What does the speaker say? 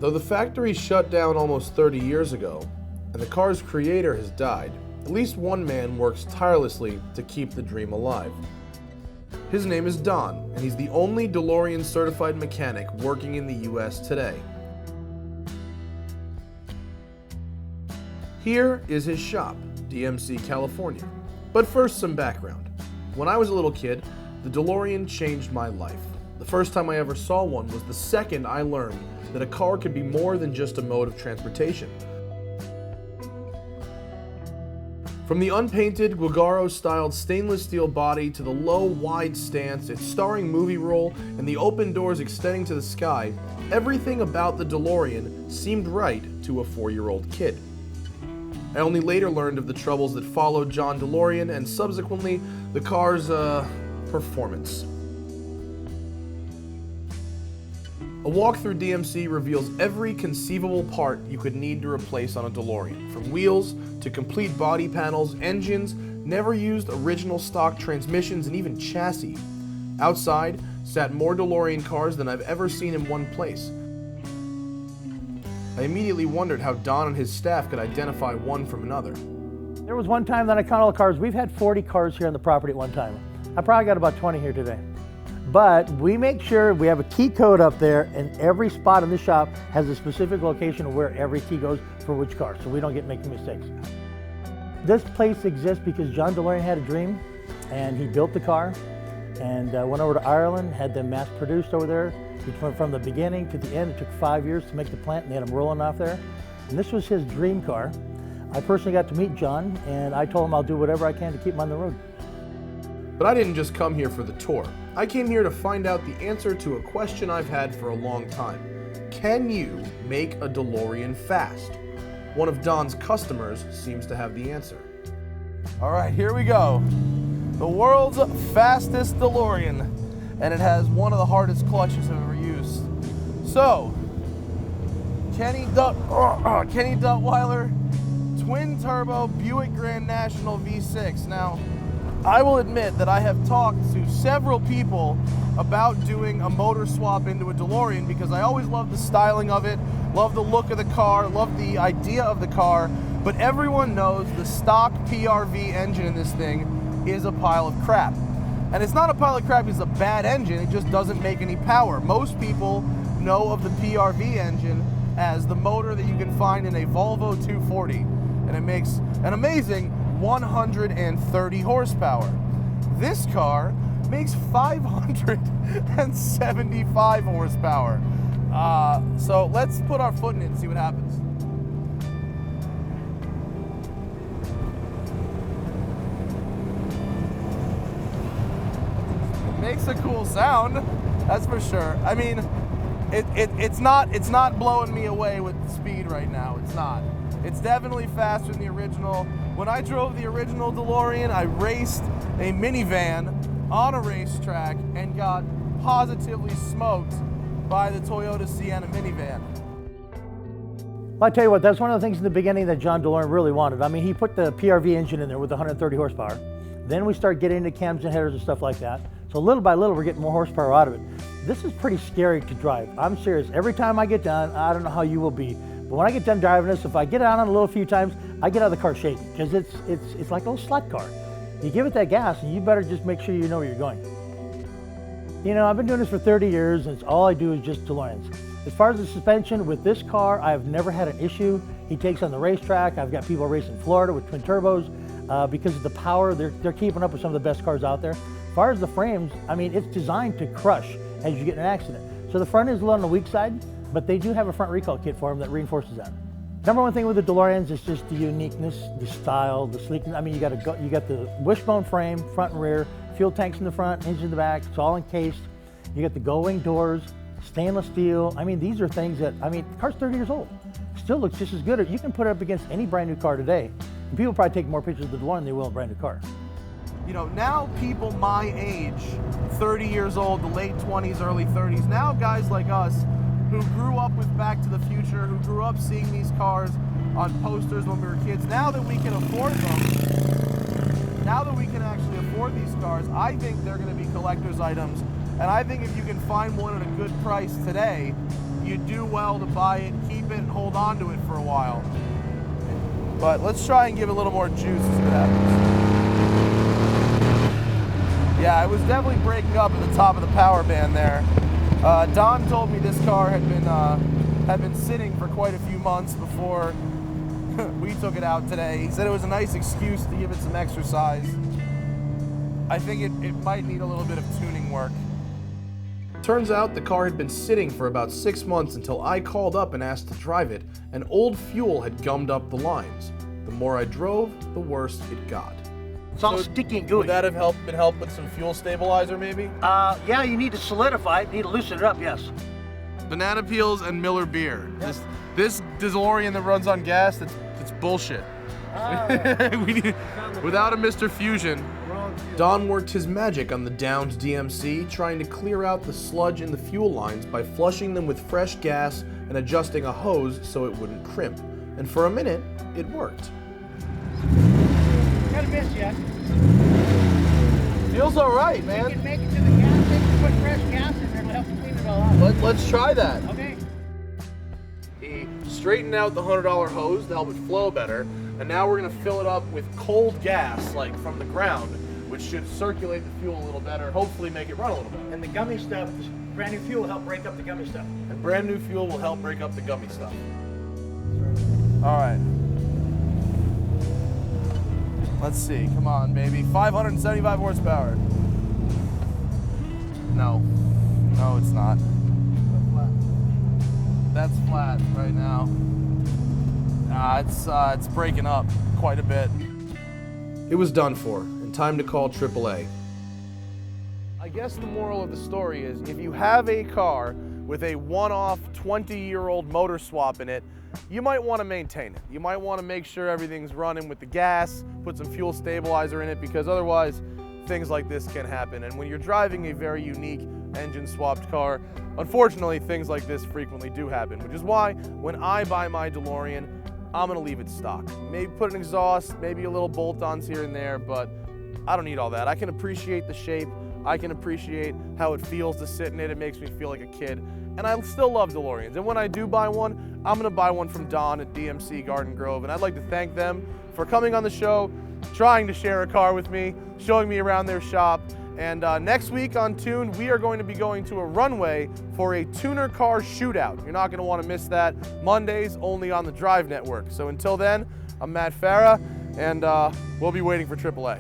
Though the factory shut down almost 30 years ago, and the car's creator has died, at least one man works tirelessly to keep the dream alive. His name is Don, and he's the only DeLorean certified mechanic working in the US today. Here is his shop, DMC California. But first, some background. When I was a little kid, the DeLorean changed my life. The first time I ever saw one was the second I learned that a car could be more than just a mode of transportation. From the unpainted, Guagaro-styled stainless steel body to the low, wide stance, its starring movie role, and the open doors extending to the sky, everything about the DeLorean seemed right to a 4-year-old kid. I only later learned of the troubles that followed John DeLorean and subsequently the car's performance. A walk through DMC reveals every conceivable part you could need to replace on a DeLorean, from wheels to complete body panels, engines, never used original stock transmissions, and even chassis. Outside sat more DeLorean cars than I've ever seen in one place. I immediately wondered how Don and his staff could identify one from another. There was one time that I counted all the cars. We've had 40 cars here on the property at one time. I probably got about 20 here today. But we make sure we have a key code up there, and every spot in the shop has a specific location of where every key goes for which car, so we don't get making mistakes. This place exists because John DeLorean had a dream, and he built the car, and went over to Ireland, had them mass produced over there. From the beginning to the end, it took 5 years to make the plant, and they had them rolling off there. And this was his dream car. I personally got to meet John, and I told him I'll do whatever I can to keep him on the road. But I didn't just come here for the tour. I came here to find out the answer to a question I've had for a long time. Can you make a DeLorean fast? One of Don's customers seems to have the answer. All right, here we go. The world's fastest DeLorean, and it has one of the hardest clutches I've ever used. So, Kenny Duttweiler, twin turbo Buick Grand National V6. Now, I will admit that I have talked to several people about doing a motor swap into a DeLorean because I always loved the styling of it, love the look of the car, love the idea of the car, but everyone knows the stock PRV engine in this thing is a pile of crap. And it's not a pile of crap, it's a bad engine, it just doesn't make any power. Most people know of the PRV engine as the motor that you can find in a Volvo 240, and it makes an amazing 130 horsepower. This car makes 575 horsepower. So let's put our foot in it and see what happens. It makes a cool sound, that's for sure. I mean, it's not blowing me away with the speed right now. It's not. It's definitely faster than the original. When I drove the original DeLorean, I raced a minivan on a racetrack and got positively smoked by the Toyota Sienna minivan. Well, I tell you what, that's one of the things in the beginning that John DeLorean really wanted. I mean, he put the PRV engine in there with 130 horsepower. Then we start getting into cams and headers and stuff like that. So little by little, we're getting more horsepower out of it. This is pretty scary to drive. I'm serious. Every time I get done, I don't know how you will be, but when I get done driving this, if I get out on it a little few times, I get out of the car shaking because it's like a little sled car. You give it that gas and you better just make sure you know where you're going. You know, I've been doing this for 30 years and all I do is just DeLoreans. As far as the suspension, with this car, I've never had an issue. He takes on the racetrack. I've got people racing in Florida with twin turbos because of the power. They're keeping up with some of the best cars out there. As far as the frames, I mean, it's designed to crush as you get in an accident. So the front is a little on the weak side, but they do have a front recall kit for them that reinforces that. Number one thing with the DeLoreans is just the uniqueness, the style, the sleekness. I mean, you got the wishbone frame, front and rear, fuel tanks in the front, engine in the back. It's all encased. You got the gull-wing doors, stainless steel. I mean, these are things that, I mean, the car's 30 years old. Still looks just as good. You can put it up against any brand new car today. And people probably take more pictures of the DeLorean than they will a brand new car. You know, now people my age, 30 years old, the late 20s, early 30s, now guys like us who grew up with Back to the Future, who grew up seeing these cars on posters when we were kids, now that we can afford them, now that we can actually afford these cars, I think they're going to be collector's items. And I think if you can find one at a good price today, you do well to buy it, keep it, and hold on to it for a while. But let's try and give it a little more juice and see what happens. Yeah, it was definitely breaking up at the top of the power band there. Don told me this car had been sitting for quite a few months before we took it out today. He said it was a nice excuse to give it some exercise. I think it might need a little bit of tuning work. Turns out the car had been sitting for about 6 months until I called up and asked to drive it, and old fuel had gummed up the lines. The more I drove, the worse it got. It's all sticky and gooey. Would that have been helped with some fuel stabilizer maybe? Yeah, you need to solidify it, you need to loosen it up, yes. Banana peels and Miller beer. Yes. This DeLorean that runs on gas, it's bullshit. Without a Mr. Fusion. Don worked his magic on the downed DMC, trying to clear out the sludge in the fuel lines by flushing them with fresh gas and adjusting a hose so it wouldn't crimp. And for a minute, it worked. Got a miss yet. Feels all right, man. You can make it to the gas station, put fresh gas in there to help clean it all out. Let's try that. Okay. He straightened out the $100 hose to help it flow better, and now we're gonna fill it up with cold gas, like from the ground, which should circulate the fuel a little better, hopefully make it run a little better. And the gummy stuff, brand new fuel will help break up the gummy stuff. And brand new fuel will help break up the gummy stuff. All right. Let's see, come on, baby. 575 horsepower. No, it's not. That's flat right now. It's breaking up quite a bit. It was done for, and time to call AAA. I guess the moral of the story is, if you have a car with a one-off 20-year-old motor swap in it, you might want to maintain it. You might want to make sure everything's running with the gas, put some fuel stabilizer in it, because otherwise things like this can happen. And when you're driving a very unique engine swapped car, unfortunately things like this frequently do happen, which is why when I buy my DeLorean, I'm gonna leave it stock. Maybe put an exhaust, maybe a little bolt-ons here and there, but I don't need all that. I can appreciate the shape, I can appreciate how it feels to sit in it. It makes me feel like a kid. And I still love DeLoreans. And when I do buy one, I'm gonna buy one from Don at DMC Garden Grove. And I'd like to thank them for coming on the show, trying to share a car with me, showing me around their shop. And next week on Tune, we are going to be going to a runway for a tuner car shootout. You're not gonna wanna miss that. Mondays, only on the Drive Network. So until then, I'm Matt Farah, and we'll be waiting for AAA.